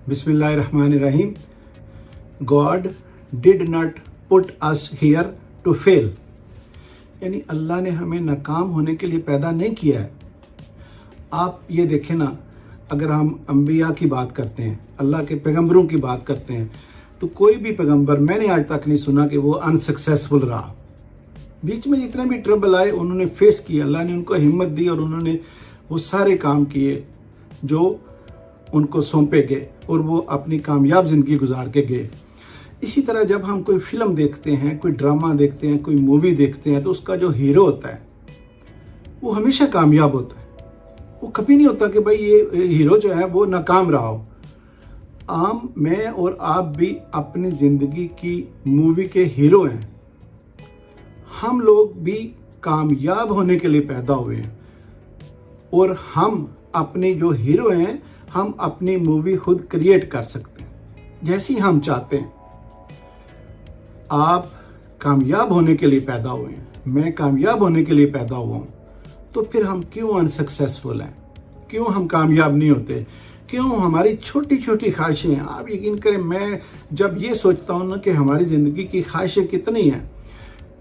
बिस्मिल्लाहिर्रहमानिर्रहीम। God did not put us here to fail, यानी अल्लाह ने हमें नाकाम होने के लिए पैदा नहीं किया है। आप ये देखें ना, अगर हम अंबिया की बात करते हैं, अल्लाह के पैगंबरों की बात करते हैं, तो कोई भी पैगंबर मैंने आज तक नहीं सुना कि वो अनसक्सेसफुल रहा। बीच में जितने भी ट्रबल आए उन्होंने फेस किया, अल्लाह ने उनको हिम्मत दी और उन्होंने वो सारे काम किए जो उनको सौंपे गए और वो अपनी कामयाब ज़िंदगी गुजार के गए। इसी तरह जब हम कोई फिल्म देखते हैं, कोई ड्रामा देखते हैं, कोई मूवी देखते हैं, तो उसका जो हीरो होता है वो हमेशा कामयाब होता है। वो कभी नहीं होता कि भाई ये हीरो जो है वो नाकाम रहा हो। मैं और आप भी अपनी ज़िंदगी की मूवी के हीरो हैं। हम लोग भी कामयाब होने के लिए पैदा हुए हैं और हम अपने जो हीरो हैं, हम अपनी मूवी खुद क्रिएट कर सकते हैं जैसी हम चाहते हैं। आप कामयाब होने के लिए पैदा हुए हैं, मैं कामयाब होने के लिए पैदा हुआ हूँ, तो फिर हम क्यों अनसक्सेसफुल हैं? क्यों हम कामयाब नहीं होते? क्यों हमारी छोटी छोटी ख्वाहिशें हैं? आप यकीन करें, मैं जब ये सोचता हूँ ना कि हमारी ज़िंदगी की ख्वाहिशें कितनी हैं,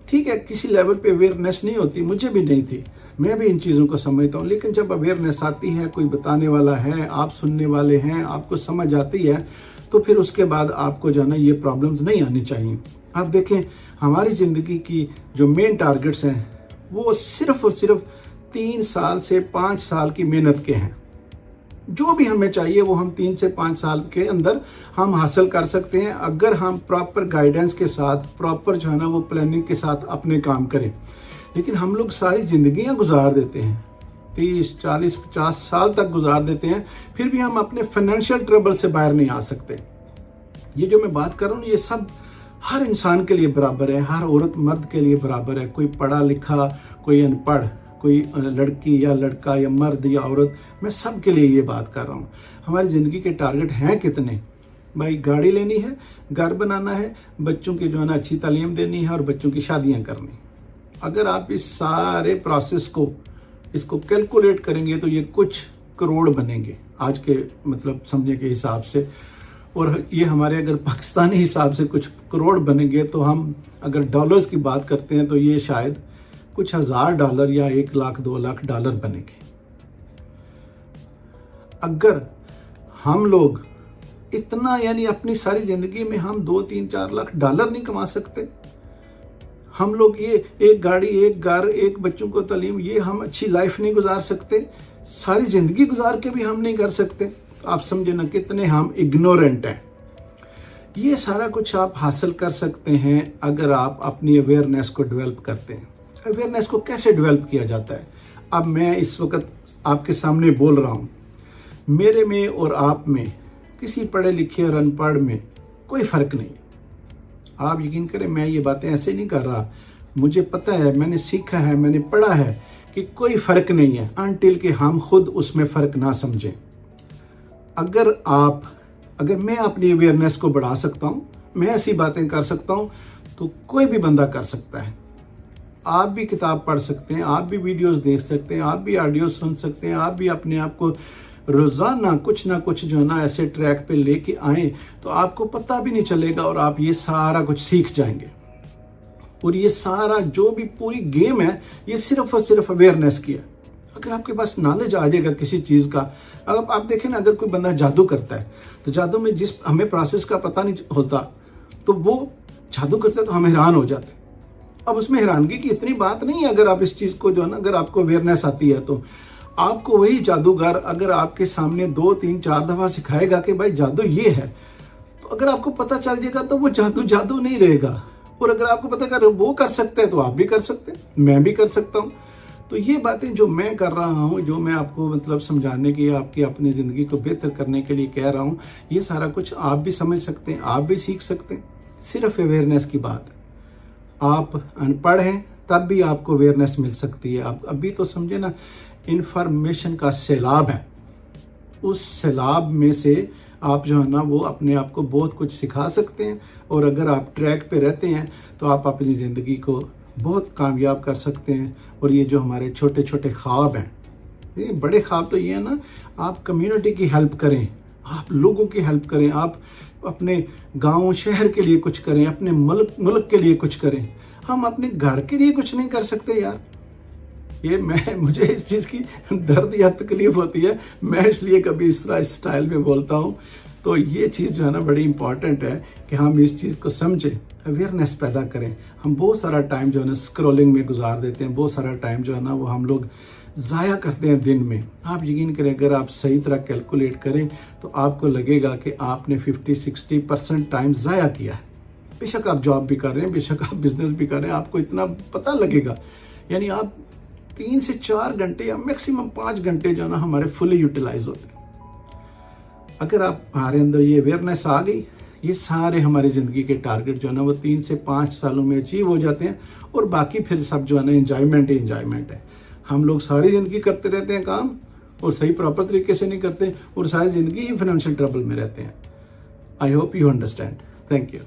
ठीक है, किसी लेवल पे अवेयरनेस नहीं होती, मुझे भी नहीं थी, मैं भी इन चीज़ों को समझता हूँ, लेकिन जब अवेयरनेस आती है, कोई बताने वाला है, आप सुनने वाले हैं, आपको समझ आती है, तो फिर उसके बाद आपको जो है ना ये प्रॉब्लम्स नहीं आनी चाहिए। आप देखें, हमारी ज़िंदगी की जो मेन टारगेट्स हैं वो सिर्फ और सिर्फ 3 साल से 5 साल की मेहनत के हैं। जो भी हमें चाहिए वो हम 3 से 5 साल के अंदर हम हासिल कर सकते हैं, अगर हम प्रॉपर गाइडेंस के साथ, प्रॉपर जो है ना वो प्लानिंग के साथ अपने काम करें। लेकिन हम लोग सारी ज़िंदगियां गुजार देते हैं, 30, 40, 50 साल तक गुजार देते हैं, फिर भी हम अपने फाइनेंशियल ट्रबल से बाहर नहीं आ सकते। ये जो मैं बात कर रहा हूँ ये सब हर इंसान के लिए बराबर है, हर औरत मर्द के लिए बराबर है। कोई पढ़ा लिखा, कोई अनपढ़, कोई लड़की या लड़का या मर्द या औरत, मैं सब के लिए ये बात कर रहा हूँ। हमारी ज़िंदगी के टारगेट हैं कितने? भाई गाड़ी लेनी है, घर बनाना है, बच्चों की जो है ना अच्छी तालीम देनी है और बच्चों की शादियाँ करनी। अगर आप इस सारे प्रोसेस को इसको कैलकुलेट करेंगे तो ये कुछ करोड़ बनेंगे आज के मतलब समझने के हिसाब से, और ये हमारे अगर पाकिस्तानी हिसाब से कुछ करोड़ बनेंगे तो हम अगर डॉलर्स की बात करते हैं तो ये शायद कुछ $1000 या 1 लाख 2 लाख डॉलर बनेंगे। अगर हम लोग इतना, यानी अपनी सारी ज़िंदगी में हम 2, 3, 4 लाख डॉलर नहीं कमा सकते, हम लोग ये एक गाड़ी, एक घर, एक बच्चों को तालीम, ये हम अच्छी लाइफ नहीं गुजार सकते, सारी ज़िंदगी गुजार के भी हम नहीं कर सकते, तो आप समझे ना कितने हम इग्नोरेंट हैं। ये सारा कुछ आप हासिल कर सकते हैं अगर आप अपनी अवेयरनेस को डेवलप करते हैं। अवेयरनेस को कैसे डेवलप किया जाता है? अब मैं इस वक्त आपके सामने बोल रहा हूँ, मेरे में और आप में, किसी पढ़े लिखे और अनपढ़ में कोई फ़र्क नहीं। आप यकीन करें, मैं ये बातें ऐसे नहीं कर रहा, मुझे पता है, मैंने सीखा है, मैंने पढ़ा है कि कोई फ़र्क नहीं है अनटिल कि हम खुद उसमें फ़र्क ना समझें। अगर मैं अपनी अवेयरनेस को बढ़ा सकता हूँ, मैं ऐसी बातें कर सकता हूँ, तो कोई भी बंदा कर सकता है। आप भी किताब पढ़ सकते हैं, आप भी वीडियोस देख सकते हैं, आप भी ऑडियो सुन सकते हैं, आप भी अपने आप को रोज़ाना कुछ ना कुछ जो है ना ऐसे ट्रैक पे लेके आएँ तो आपको पता भी नहीं चलेगा और आप ये सारा कुछ सीख जाएंगे। और ये सारा जो भी पूरी गेम है ये सिर्फ और सिर्फ अवेयरनेस की है। अगर आपके पास नॉलेज आ जाएगा किसी चीज़ का, अगर आप देखें ना, अगर कोई बंदा जादू करता है तो जादू में जिस हमें प्रोसेस का पता नहीं होता तो वो जादू करता है तो हम हैरान हो जाते हैं। अब उसमें हैरानगी की इतनी बात नहीं है, अगर आप इस चीज़ को जो है ना, अगर आपको अवेयरनेस आती है तो आपको वही जादूगर अगर आपके सामने 2, 3, 4 दफ़ा सिखाएगा कि भाई जादू ये है, तो अगर आपको पता चल जाएगा तो वो जादू नहीं रहेगा। और अगर आपको पता कर वो कर सकते हैं तो आप भी कर सकते हैं, मैं भी कर सकता हूँ। तो ये बातें जो मैं कर रहा हूँ, जो मैं आपको मतलब समझाने की, आपकी अपनी ज़िंदगी को बेहतर करने के लिए कह रहा हूँ, ये सारा कुछ आप भी समझ सकते हैं, आप भी सीख सकते हैं। सिर्फ अवेयरनेस की बात है। आप अनपढ़ हैं तब भी आपको अवेयरनेस मिल सकती है। आप अभी तो समझे ना, इंफॉर्मेशन का सैलाब है, उस सैलाब में से आप जो है ना वो अपने आप को बहुत कुछ सिखा सकते हैं। और अगर आप ट्रैक पे रहते हैं तो आप अपनी ज़िंदगी को बहुत कामयाब कर सकते हैं। और ये जो हमारे छोटे छोटे ख्वाब हैं, ये बड़े ख्वाब तो ये है ना, आप कम्युनिटी की हेल्प करें, آپ لوگوں کی ہیلپ کریں, آپ اپنے گاؤں شہر کے لیے کچھ کریں, اپنے ملک کے لیے کچھ کریں. ہم اپنے گھر کے لیے کچھ نہیں کر سکتے یار. یہ مجھے اس چیز کی درد یا تکلیف ہوتی ہے, میں اس لیے کبھی اس طرح اسٹائل میں بولتا ہوں. تو یہ چیز جو ہے نا بڑی امپورٹنٹ ہے کہ ہم اس چیز کو سمجھیں, اویئرنیس پیدا کریں. ہم بہت سارا ٹائم جو ہے نا اسکرولنگ میں گزار دیتے ہیں, بہت سارا ٹائم جو ہے نا وہ ہم لوگ ضائع کرتے ہیں دن میں. آپ یقین کریں اگر آپ صحیح طرح کیلکولیٹ کریں تو آپ کو لگے گا کہ آپ نے 50-60% ٹائم ضائع کیا ہے. بے شک آپ جاب بھی کر رہے ہیں, بے شک آپ بزنس بھی کر رہے ہیں, آپ کو اتنا پتہ لگے گا. یعنی آپ 3 سے 4 گھنٹے یا میکسیمم 5 گھنٹے جو ہے نا ہمارے فلی یوٹیلائز ہوتے ہیں. اگر آپ ہمارے اندر یہ اویئرنیس آ گئی, یہ سارے ہماری زندگی کے ٹارگٹ جو ہے نا وہ 3 سے 5 سالوں میں اچیو ہو جاتے ہیں, اور باقی پھر سب جو ہے نا انجوائمنٹ ہے. ہم لوگ ساری زندگی کرتے رہتے ہیں کام, اور صحیح پراپر طریقے سے نہیں کرتے, اور ساری زندگی ہی فائنینشیل ٹربل میں رہتے ہیں. I hope you understand. Thank you.